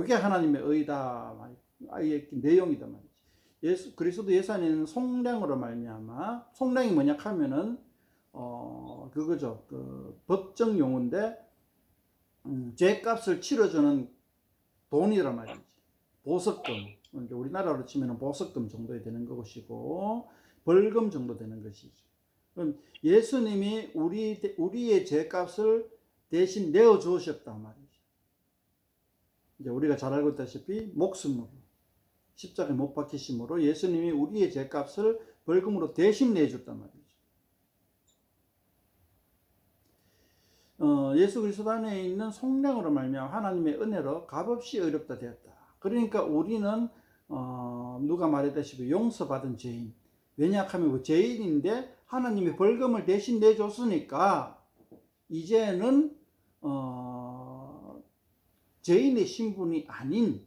이게 하나님의 의다 말이지. 내용이다 말이지. 그리스도 예산에는 속량으로 말미암아, 속량이 뭐냐 하면은 그거죠. 그 법정 용어인데 죄값을 치러주는 돈이란 말이지. 보석금. 우리나라로 치면 보석금 정도 되는 것이고 벌금 정도 되는 것이죠. 그럼 예수님이 우리의 죄값을 대신 내어 주셨단 말이죠. 이제 우리가 잘 알고 있다시피 목숨으로 십자가에 못 박히심으로 예수님이 우리의 죄값을 벌금으로 대신 내줬단 말이죠. 예수 그리스도 안에 있는 속량으로 말미암아 하나님의 은혜로 값없이 의롭다 되었다. 그러니까 우리는 누가 말했다시피 용서받은 죄인. 왜냐하면 그 죄인인데 하나님이 벌금을 대신 내줬으니까 이제는 죄인의 신분이 아닌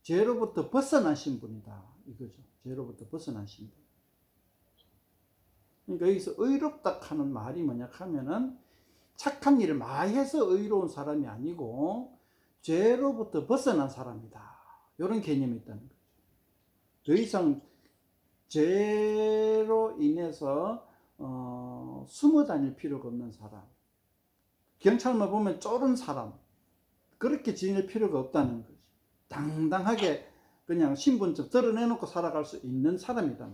죄로부터 벗어난 신분이다. 이거죠. 죄로부터 벗어난 신분. 그러니까 여기서 의롭다 하는 말이 뭐냐 하면은 착한 일을 많이 해서 의로운 사람이 아니고 죄로부터 벗어난 사람이다. 이런 개념이 있다는 거죠. 더 이상 죄로 인해서 숨어 다닐 필요가 없는 사람. 경찰만 보면 쫄은 사람. 그렇게 지낼 필요가 없다는 거죠. 당당하게 그냥 신분증 드러내놓고 살아갈 수 있는 사람이다.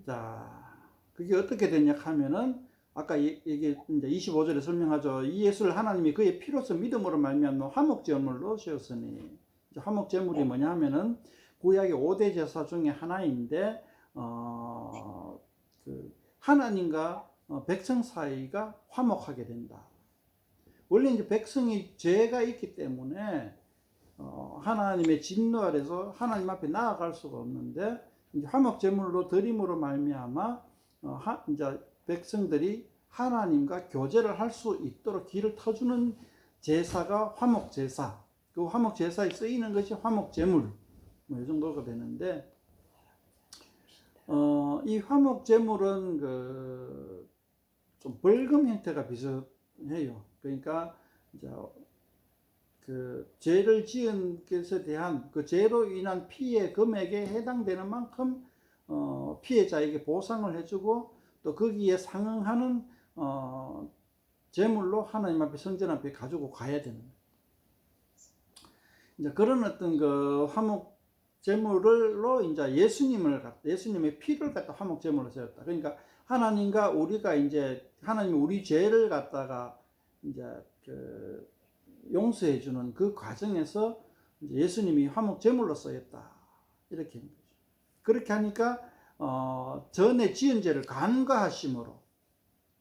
자, 그게 어떻게 되냐 하면은 아까 이게 이제 25절에 설명하죠. 이 예수를 하나님이 그의 피로서 믿음으로 말미암아 화목제물로 세웠으니, 화목제물이 뭐냐 하면은 구약의 5대 제사 중에 하나인데 그 하나님과 백성 사이가 화목하게 된다. 원래 이제 백성이 죄가 있기 때문에 하나님의 진노 아래서 하나님 앞에 나아갈 수가 없는데 이제 화목제물로 드림으로 말미암아 이제 백성들이 하나님과 교제를 할 수 있도록 길을 터주는 제사가 화목제사. 그 화목제사에 쓰이는 것이 화목제물. 이 정도가 되는데 이 화목제물은 좀 벌금 형태가 비슷해요. 그러니까 이제 그 죄를 지은 것에 대한 그 죄로 인한 피해 금액에 해당되는 만큼 피해자에게 보상을 해주고 또 거기에 상응하는 제물로 하나님 앞에 성전 앞에 가지고 가야 되는 거예요. 이제 그런 어떤 그 화목 제물로 이제 예수님의 피를 갖다 화목 제물로 세웠다. 그러니까 하나님과 우리가 이제 하나님 우리 죄를 갖다가 이제 그 용서해 주는 그 과정에서 이제 예수님이 화목 제물로 쓰였다. 이렇게 하는 거죠. 그렇게 하니까 전에 지은 죄를 간과하심으로,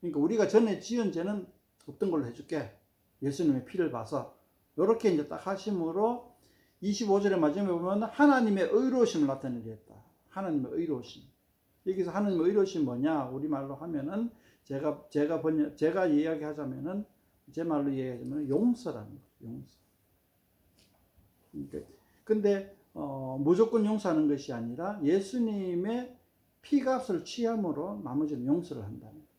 그러니까 우리가 전에 지은 죄는 없던 걸로 해줄게. 예수님의 피를 봐서 이렇게 이제 딱 하심으로 25절의 마지막에 보면 하나님의 의로우심을 나타내게 했다. 하나님의 의로우심. 여기서 하나님의 의로우심이 뭐냐? 우리말로 하면은 제가 이야기하자면은 제 말로 이야기하자면 용서라는 거죠. 용서. 그러니까 근데 무조건 용서하는 것이 아니라 예수님의 피값을 취함으로 나머지는 용서를 한다는 거죠.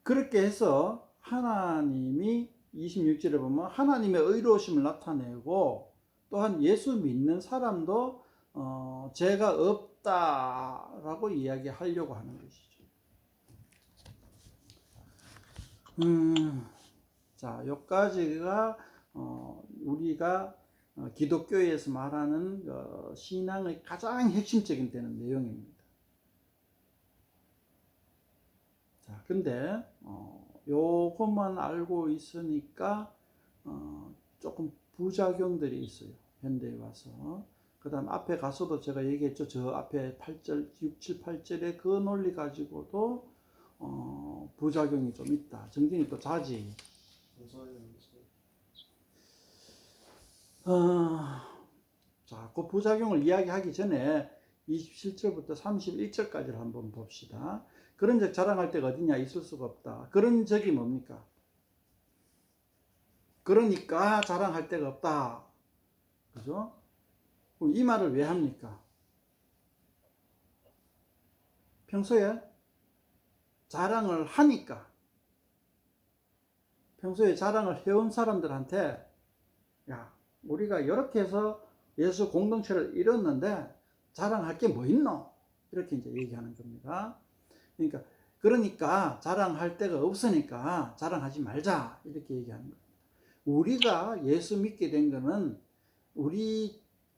그렇게 해서 하나님이 26절에 보면 하나님의 의로우심을 나타내고 또한 예수 믿는 사람도 죄가 없다라고 이야기하려고 하는 것이죠. 자, 여기까지가 우리가 기독교에서 말하는 신앙의 가장 핵심적인 되는 내용입니다. 자, 근데 요것만 알고 있으니까 조금 부작용들이 있어요. 현대에 와서. 그 다음 앞에 가서도 제가 얘기했죠. 저 앞에 8절, 6, 7, 8절의 그 논리 가지고도 부작용이 좀 있다. 정진이 또 자지. 자, 그 부작용을 이야기하기 전에 27절부터 31절까지를 한번 봅시다. 그런 적 자랑할 때가 어디냐? 있을 수가 없다. 그런 적이 뭡니까? 그러니까 자랑할 데가 없다. 그죠? 그럼 이 말을 왜 합니까? 평소에 자랑을 하니까, 평소에 자랑을 해온 사람들한테 야, 우리가 이렇게 해서 예수 공동체를 이뤘는데 자랑할 게 뭐 있노? 이렇게 이제 얘기하는 겁니다. 그러니까 자랑할 데가 없으니까 자랑하지 말자, 이렇게 얘기하는 거예요. 우리가 예수 믿게 된 거는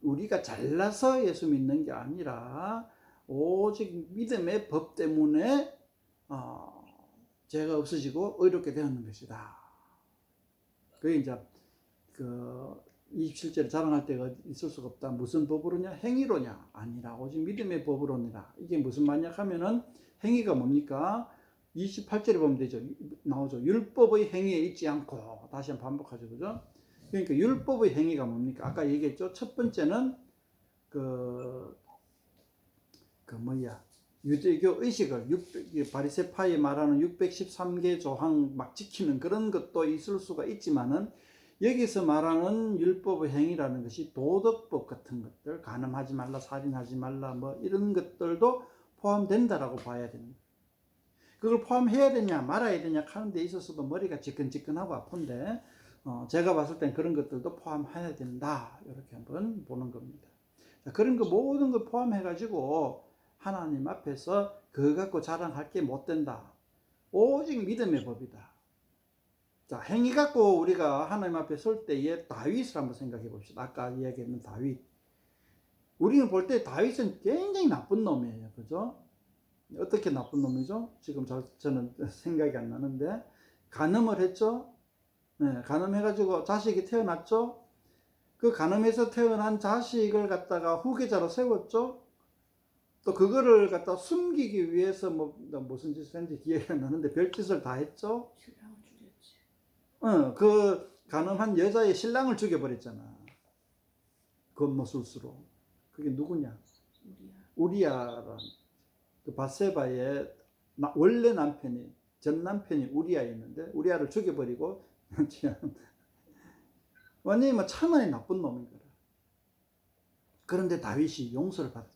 우리가 잘나서 예수 믿는 게 아니라 오직 믿음의 법 때문에 죄가 없어지고 의롭게 되었는 것이다. 그게 이제 27절에 자랑할 때가 있을 수가 없다. 무슨 법으로냐? 행위로냐? 아니라 오직 믿음의 법으로니라. 이게 무슨 말이냐 하면은 행위가 뭡니까? 28절에 보면 되죠. 나오죠. 율법의 행위에 있지 않고. 다시 한번 반복하죠. 그죠? 그러니까 율법의 행위가 뭡니까? 아까 얘기했죠. 첫 번째는 유대교 의식을 바리새파에 말하는 613개 조항 막 지키는 그런 것도 있을 수가 있지만은, 여기서 말하는 율법의 행위라는 것이 도덕법 같은 것들, 간음하지 말라, 살인하지 말라, 뭐 이런 것들도 포함된다라고 봐야 됩니다. 그걸 포함해야 되냐 말아야 되냐 하는 데 있어서도 머리가 지끈지끈하고 아픈데, 제가 봤을 땐 그런 것들도 포함해야 된다, 이렇게 한번 보는 겁니다. 자, 그런 거 모든 거 포함해 가지고 하나님 앞에서 그거 갖고 자랑할 게 못 된다. 오직 믿음의 법이다. 자, 행위 갖고 우리가 하나님 앞에 설 때에 다윗을 한번 생각해 봅시다. 아까 이야기했던 다윗. 우리는 볼 때 다윗은 굉장히 나쁜 놈이에요. 그죠? 어떻게 나쁜 놈이죠? 지금 저는 생각이 안 나는데, 간음을 했죠? 네, 간음해가지고 자식이 태어났죠? 그 간음해서 태어난 자식을 갖다가 후계자로 세웠죠? 또 그거를 갖다 숨기기 위해서 무슨 짓을 했는지 기억이 안 나는데 별짓을 다 했죠? 신랑을 죽였지. 그 간음한 여자의 신랑을 죽여버렸잖아. 겉모술수로. 그게 누구냐? 우리야라는 그 밧세바의 원래 남편이, 전 남편이 우리야였는데 우리야를 죽여버리고 완전히 뭐 천하의 나쁜 놈인 거라. 그런데 다윗이 용서를 받았다.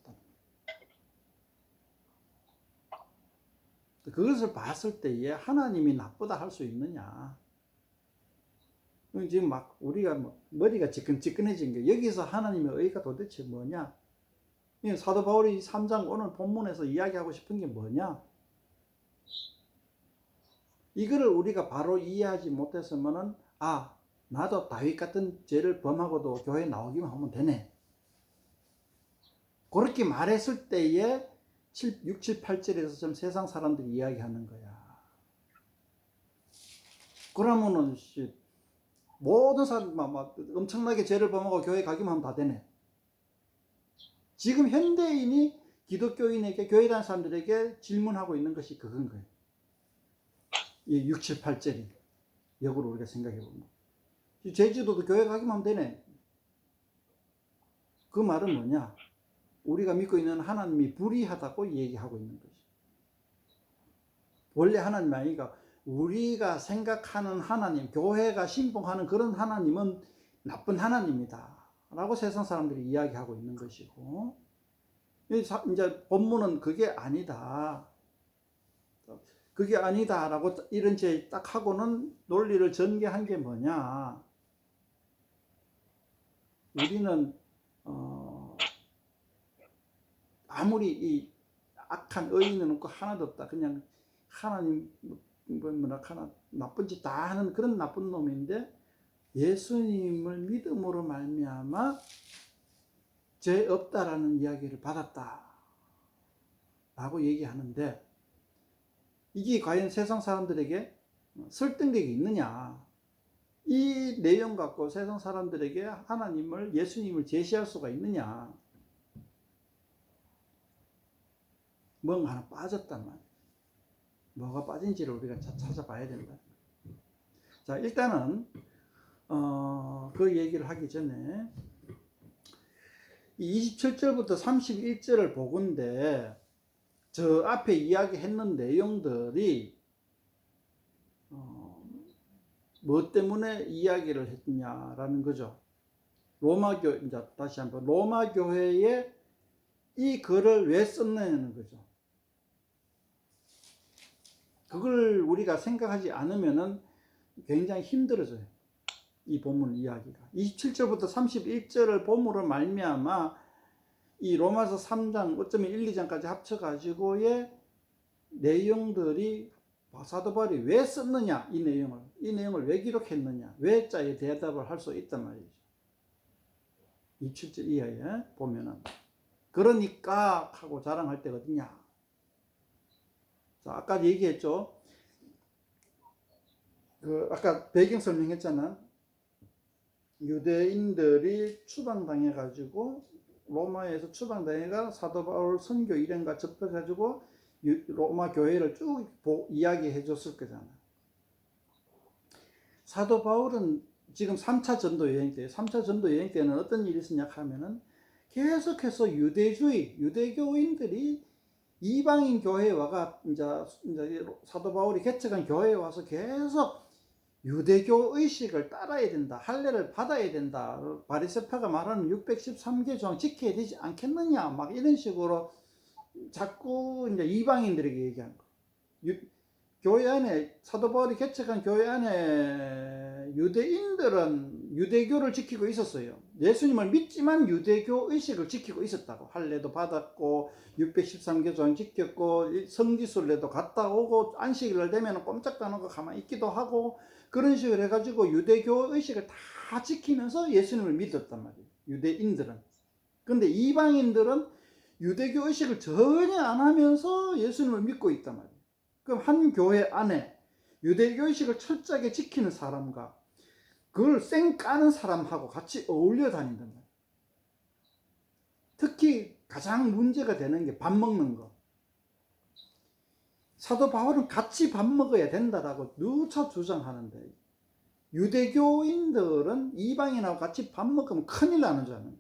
그것을 봤을 때에 하나님이 나쁘다 할 수 있느냐? 지금 막 우리가 머리가 지끈지끈해진 게, 여기서 하나님의 의가 도대체 뭐냐? 사도 바울이 3장 오늘 본문에서 이야기하고 싶은 게 뭐냐? 이거를 우리가 바로 이해하지 못했으면은, 나도 다윗 같은 죄를 범하고도 교회에 나오기만 하면 되네. 그렇게 말했을 때에 6, 7, 8절에서 좀 세상 사람들이 이야기하는 거야. 그러면은 모든 사람 엄청나게 죄를 범하고 교회 가기만 하면 다 되네. 지금 현대인이 기독교인에게, 교회 다니는 사람들에게 질문하고 있는 것이 그건 거예요. 이 6, 7, 8절이 역으로 우리가 생각해 보면, 제주도도 교회 가기만 하면 되네. 그 말은 뭐냐? 우리가 믿고 있는 하나님이 불의하다고 얘기하고 있는 것이. 원래 하나님 아니가, 우리가 생각하는 하나님, 교회가 신봉하는 그런 하나님은 나쁜 하나님이다 라고 세상 사람들이 이야기하고 있는 것이고, 이제 본문은 그게 아니다, 그게 아니다 라고 이런 제 딱 하고는 논리를 전개한 게 뭐냐? 우리는 아무리 이 악한 의인은 없고 하나도 없다, 그냥 하나님 하나 나쁜 짓 다 하는 그런 나쁜 놈인데, 예수님을 믿음으로 말미암아 죄 없다라는 이야기를 받았다 라고 얘기하는데, 이게 과연 세상 사람들에게 설득력이 있느냐? 이 내용 갖고 세상 사람들에게 하나님을, 예수님을 제시할 수가 있느냐? 뭔가 하나 빠졌단 말이야. 뭐가 빠진지를 우리가 찾아봐야 된다. 자, 일단은 그 얘기를 하기 전에 이 27절부터 31절을 보건대 저 앞에 이야기했는 내용들이 뭐 때문에 이야기를 했냐라는 거죠. 이제 다시 한번 로마 교회에 이 글을 왜 썼느냐는 거죠. 그걸 우리가 생각하지 않으면은 굉장히 힘들어져요. 이 본문 이야기가 27절부터 31절을 본문으로 말미암아 이 로마서 3장 어쩌면 1, 2장까지 합쳐가지고의 내용들이 사도 바울이 왜 썼느냐, 이 내용을 왜 기록했느냐, 왜 자에 대답을 할 수 있단 말이죠. 27절 이하에 보면은 그러니까 하고 자랑할 때가 어디냐. 자, 아까 얘기했죠. 아까 배경 설명했잖아. 유대인들이 추방당해가지고 로마에서 추방당해가 사도 바울 선교 일행과 접해가지고 로마 교회를 쭉 이야기해 줬을 거잖아. 사도 바울은 지금 3차 전도 여행 때, 3차 전도 여행 때는 어떤 일이 있었냐 하면은 계속해서 유대교인들이 이방인 교회에 와가 이제 사도 바울이 개척한 교회에 와서 계속 유대교 의식을 따라야 된다. 할례를 받아야 된다. 바리새파가 말하는 613개 조항 지켜야 되지 않겠느냐. 막 이런 식으로 자꾸 이제 이방인들에게 얘기하는 거. 교회 안에 사도 바울이 개척한 교회 안에 유대인들은 유대교를 지키고 있었어요. 예수님을 믿지만 유대교 의식을 지키고 있었다고. 할례도 받았고 613개 조항 지켰고 성지순례도 갔다 오고 안식일 되면 꼼짝도 안 하고 가만히 있기도 하고 그런 식으로 해가지고 유대교 의식을 다 지키면서 예수님을 믿었단 말이에요. 유대인들은. 근데 이방인들은 유대교 의식을 전혀 안 하면서 예수님을 믿고 있단 말이에요. 그럼 한 교회 안에 유대교 의식을 철저하게 지키는 사람과 그걸 쌩 까는 사람하고 같이 어울려 다닌단 말이에요. 특히 가장 문제가 되는 게 밥 먹는 거. 사도 바울은 같이 밥 먹어야 된다라고 누차 주장하는데 유대교인들은 이방인하고 같이 밥 먹으면 큰일 나는 줄 아는 거예요.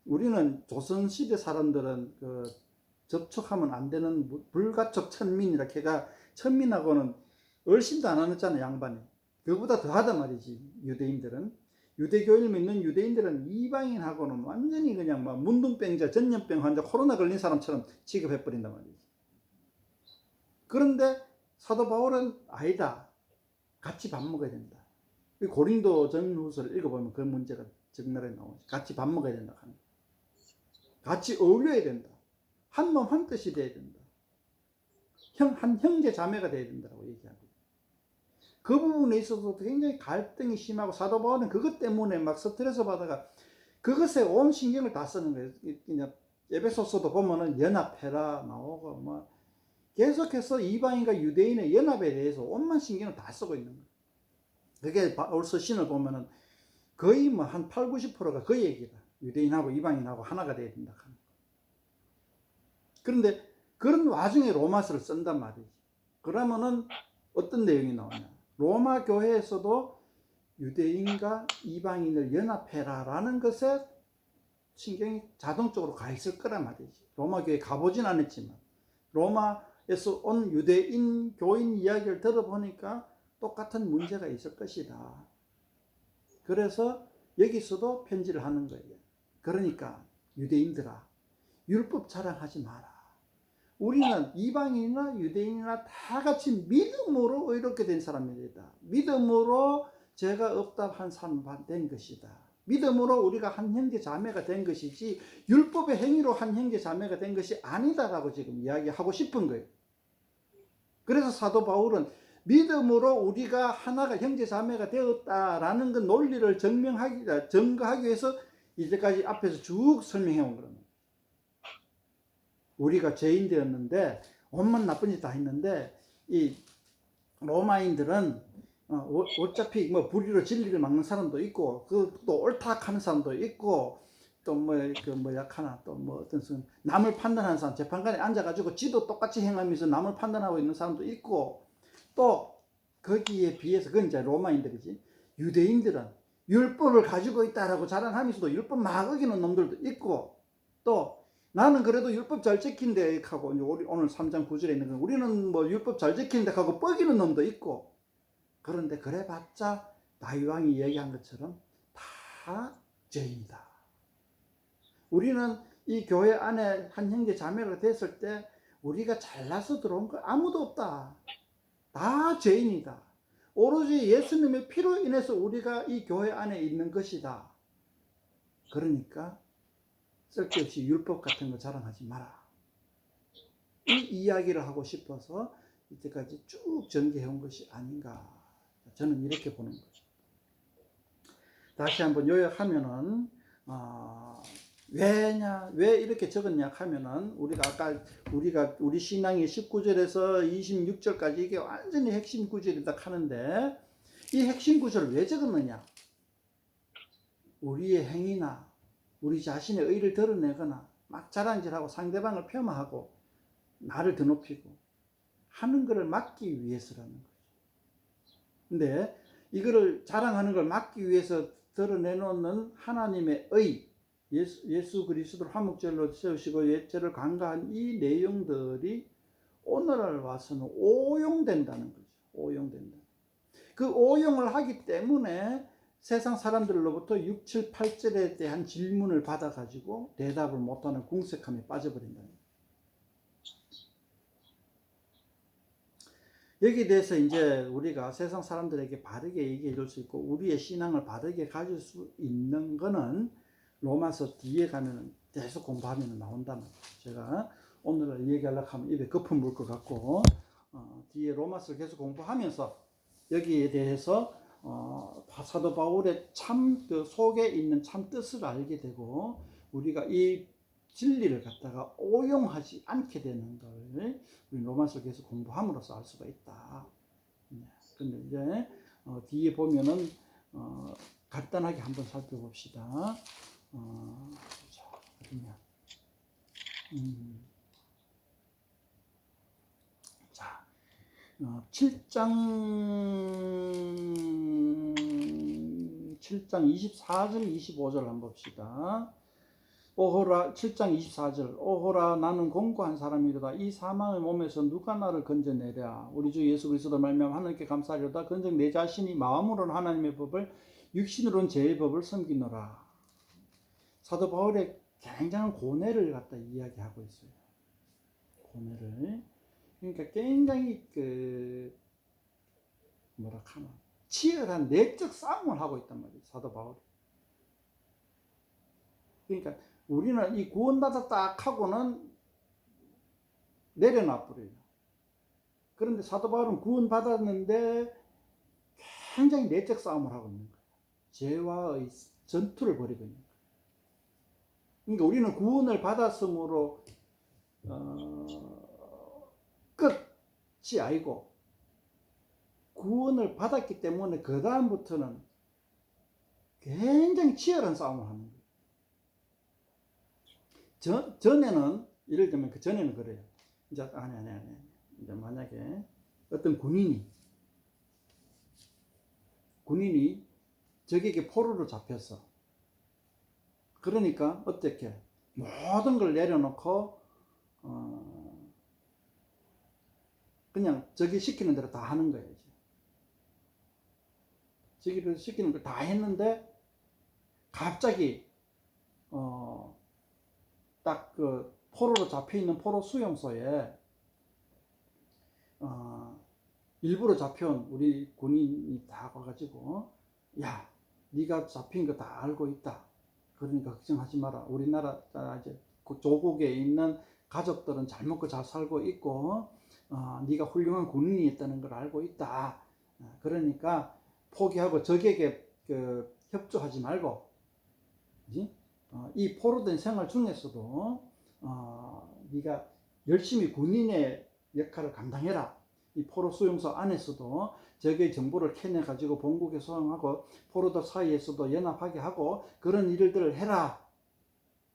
우리는 조선시대 사람들은 접촉하면 안 되는 불가촉 천민이라 걔가 천민하고는 얼씬도 안 하잖아, 양반이. 그보다 더 하단 말이지, 유대인들은. 유대교를 믿는 유대인들은 이방인하고는 완전히 그냥 막 문둥병자, 전염병 환자, 코로나 걸린 사람처럼 취급해버린단 말이지. 그런데 사도 바울은 아니다. 같이 밥 먹어야 된다. 고린도 전후서를 읽어보면 그 문제가 적나라하게 나오죠. 같이 밥 먹어야 된다. 같이 어울려야 된다. 한 몸 한 뜻이 돼야 된다. 한 형제 자매가 돼야 된다고 얘기합니다. 그 부분에 있어서 굉장히 갈등이 심하고 사도 바울은 그것 때문에 막 스트레스 받아가 그것에 온 신경을 다 쓰는 거예요. 그냥 에베소서도 보면은 연합해라 나오고 뭐 계속해서 이방인과 유대인의 연합에 대해서 온만 신경을 다 쓰고 있는 거예요. 그게 바울 서신을 보면은 거의 뭐 한 8, 90%가 그 얘기다. 유대인하고 이방인하고 하나가 돼야 된다. 그런데 그런 와중에 로마서를 쓴단 말이지. 그러면은 어떤 내용이 나오냐. 로마 교회에서도 유대인과 이방인을 연합해라라는 것에 신경이 자동적으로 가 있을 거란 말이지. 로마 교회 가보진 않았지만 로마에서 온 유대인 교인 이야기를 들어보니까 똑같은 문제가 있을 것이다. 그래서 여기서도 편지를 하는 거예요. 그러니까 유대인들아, 율법 자랑하지 마라. 우리는 이방인이나 유대인이나 다 같이 믿음으로 의롭게 된 사람이다. 믿음으로 죄가 없다 한 사람 된 것이다. 믿음으로 우리가 한 형제 자매가 된 것이지 율법의 행위로 한 형제 자매가 된 것이 아니다라고 지금 이야기하고 싶은 거예요. 그래서 사도 바울은 믿음으로 우리가 하나가 형제 자매가 되었다라는 그 논리를 증거하기 위해서 이제까지 앞에서 쭉 설명해 온 겁니다. 우리가 죄인 되었는데 온갖 나쁜 짓 다 했는데 이 로마인들은 어차피 뭐 불의로 진리를 막는 사람도 있고 또 옳다하는 사람도 있고 또 뭐 약하나 또 뭐 어떤 남을 판단하는 사람 재판관에 앉아가지고 지도 똑같이 행하면서 남을 판단하고 있는 사람도 있고 또 거기에 비해서 그건 이제 로마인들이지. 유대인들은 율법을 가지고 있다라고 자랑하면서도 율법 막 어기는 놈들도 있고 또 나는 그래도 율법 잘 지킨데 하고 오늘 3장 9절에 있는 건 우리는 뭐 율법 잘 지킨데 하고 뻐기는 놈도 있고 그런데 그래봤자 다윗왕이 얘기한 것처럼 다 죄인이다. 우리는 이 교회 안에 한 형제 자매가 됐을 때 우리가 잘나서 들어온 거 아무도 없다. 다 죄인이다. 오로지 예수님의 피로 인해서 우리가 이 교회 안에 있는 것이다. 그러니까 쓸데없이 율법 같은 거 자랑하지 마라. 이 이야기를 하고 싶어서 이때까지 쭉 전개해온 것이 아닌가. 저는 이렇게 보는 거죠. 다시 한번 요약하면은 왜 이렇게 적었냐 하면은 우리 신앙이 19절에서 26절까지 이게 완전히 핵심 구절이다 하는데 이 핵심 구절을 왜 적었느냐? 우리의 행위나 우리 자신의 의를 드러내거나 막 자랑질하고 상대방을 폄하하고 나를 드높이고 하는 것을 막기 위해서라는 거죠. 근데 이거를 자랑하는 걸 막기 위해서 드러내놓는 하나님의 의, 예수 그리스도를 화목제로 세우시고 죄를 관가한 이 내용들이 오늘날 와서는 오용된다는 거죠. 오용된다. 그 오용을 하기 때문에 세상 사람들로부터 6, 7, 8절에 대한 질문을 받아가지고 대답을 못하는 궁색함에 빠져버린다는 거예요. 여기에 대해서 이제 우리가 세상 사람들에게 바르게 얘기해 줄 수 있고 우리의 신앙을 바르게 가질 수 있는 거는 로마서 뒤에 가면 계속 공부하면 나온다는 거예요. 제가 오늘 얘기하려고 하면 입에 거품 물 것 같고 뒤에 로마서를 계속 공부하면서 여기에 대해서 사도 바울의 참 그 속에 있는 참 뜻을 알게 되고 우리가 이 진리를 갖다가 오용하지 않게 되는 걸 우리 로마서를 계속 공부함으로써 알 수가 있다. 근데 이제 뒤에 보면은 간단하게 한번 살펴봅시다. 자, 어디냐? 자, 7장 24절 25절 한번 봅시다. 오호라 7장 24절 오호라 나는 공고한 사람이로다. 이 사망의 몸에서 누가 나를 건져내랴. 우리 주 예수 그리스도 말미암아 하나님께 감사하리로다. 건적 내 자신이 마음으로는 하나님의 법을 육신으로는 죄의 법을 섬기노라. 사도 바울의 굉장한 고뇌를 갖다 이야기하고 있어요. 고뇌를. 그러니까 굉장히 치열한 내적 싸움을 하고 있단 말이에요. 사도 바울이. 그러니까 우리는 이 구원받았다 하고는 내려놔 버려요. 그런데 사도 바울은 구원받았는데 굉장히 내적 싸움을 하고 있는 거예요. 죄와의 전투를 벌이고 있는 거예요. 그러니까 우리는 구원을 받았으므로 끝이 아니고 구원을 받았기 때문에 그 다음부터는 굉장히 치열한 싸움을 하는 거예요. 전에는 예를 들면 그 전에는 그래요. 이제 아니. 이제 만약에 어떤 군인이 적에게 포로로 잡혔어. 그러니까 어떻게 모든 걸 내려놓고 그냥 적이 시키는 대로 다 하는 거예요. 적이 시키는 걸 다 했는데 갑자기 딱 그 포로로 잡혀있는 포로 수용소에 일부러 잡혀온 우리 군인이 다 와가지고 야 네가 잡힌 거 다 알고 있다. 그러니까 걱정하지 마라. 우리나라 이제 조국에 있는 가족들은 잘 먹고 잘 살고 있고 네가 훌륭한 군인이 있다는 걸 알고 있다. 그러니까 포기하고 적에게 협조하지 말고 이 포로된 생활 중에서도 네가 열심히 군인의 역할을 감당해라. 이 포로 수용소 안에서도 적의 정보를 캐내 가지고 본국에 소환하고 포로들 사이에서도 연합하게 하고 그런 일들을 해라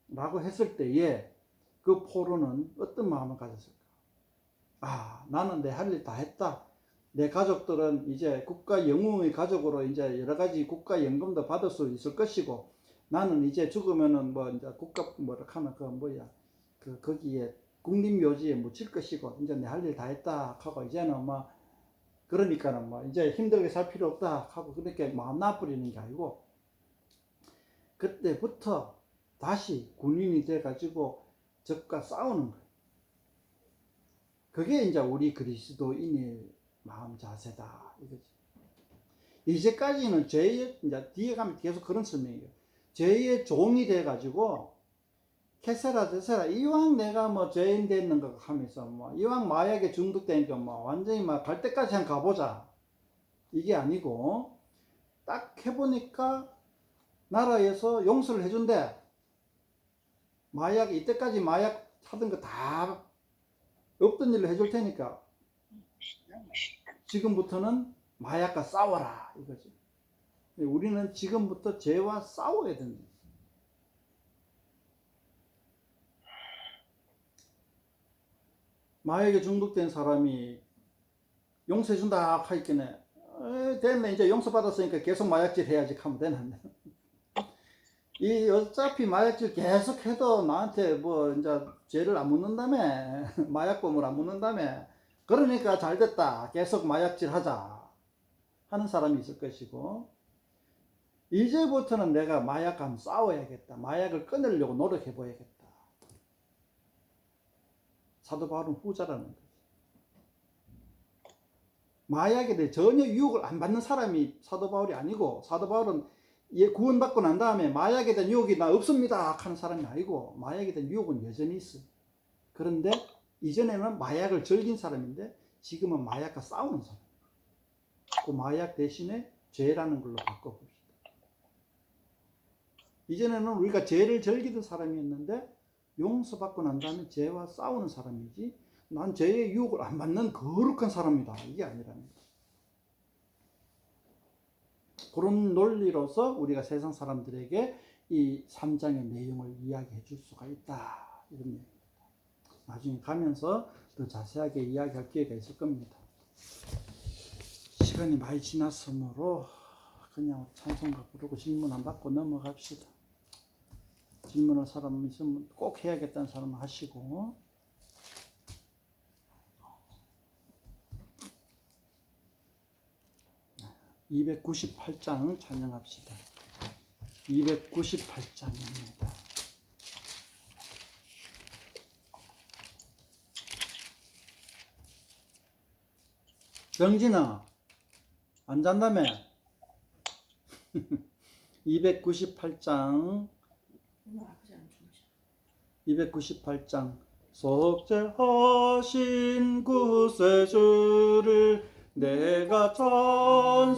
라고 했을 때에 그 포로는 어떤 마음을 가졌을까? 나는 내 할 일 다 했다. 내 가족들은 이제 국가 영웅의 가족으로 이제 여러 가지 국가 연금도 받을 수 있을 것이고 나는 이제 죽으면은 뭐 이제 국가 뭐라 하나 거기에 국립묘지에 묻힐 것이고 이제 내 할 일 다 했다 하고 이제는 뭐 그러니까는 뭐 이제 힘들게 살 필요 없다 하고 그렇게 마음 나쁘리는 게 아니고 그때부터 다시 군인이 돼 가지고 적과 싸우는 거예요. 그게 이제 우리 그리스도인의 마음 자세다 이거지. 이제까지는 죄의, 이제 뒤에 가면 계속 그런 설명이에요. 죄의 종이 돼가지고 캐세라 데세라 이왕 내가 뭐 죄인 됐는 거 하면서 뭐 이왕 마약에 중독되니까 뭐 완전히 막 갈 때까지 한 가보자 이게 아니고 딱 해보니까 나라에서 용서를 해준대. 마약 이때까지 마약 하던 거 다 없던 일로 해줄 테니까 지금부터는 마약과 싸워라 이거지. 우리는 지금부터 죄와 싸워야 된다. 마약에 중독된 사람이 용서해준다 하겠네. 됐네 이제 용서받았으니까 계속 마약질 해야지 하면 되는데 이 어차피 마약질 계속 해도 나한테 뭐 이제 죄를 안 묻는다며 마약범을 안 묻는다며 그러니까 잘됐다 계속 마약질 하자 하는 사람이 있을 것이고 이제부터는 내가 마약과 한번 싸워야겠다 마약을 끊으려고 노력해 보야겠다. 사도 바울은 후자라는 거지. 마약에 대해 전혀 유혹을 안 받는 사람이 사도 바울이 아니고 사도 바울은 구원받고 난 다음에 마약에 대한 유혹이 나 없습니다 하는 사람이 아니고 마약에 대한 유혹은 여전히 있어. 그런데 이전에는 마약을 즐긴 사람인데 지금은 마약과 싸우는 사람. 그 마약 대신에 죄라는 걸로 바꿔봅시다. 이전에는 우리가 죄를 즐기던 사람이었는데 용서받고 난 다음에 죄와 싸우는 사람이지 난 죄의 유혹을 안 받는 거룩한 사람이다 이게 아니라는 거야. 그런 논리로서 우리가 세상 사람들에게 이 3장의 내용을 이야기해 줄 수가 있다 이런 얘기입니다. 나중에 가면서 더 자세하게 이야기할 기회가 있을 겁니다. 시간이 많이 지났으므로 그냥 찬송가 부르고 질문 안 받고 넘어갑시다. 질문할 사람 있으면 꼭 해야겠다는 사람은 하시고 298장 찬양합시다. 298장입니다. 정진아 안 잔다며? 298장 298장 속죄하신 구세주를 내가 찬송하리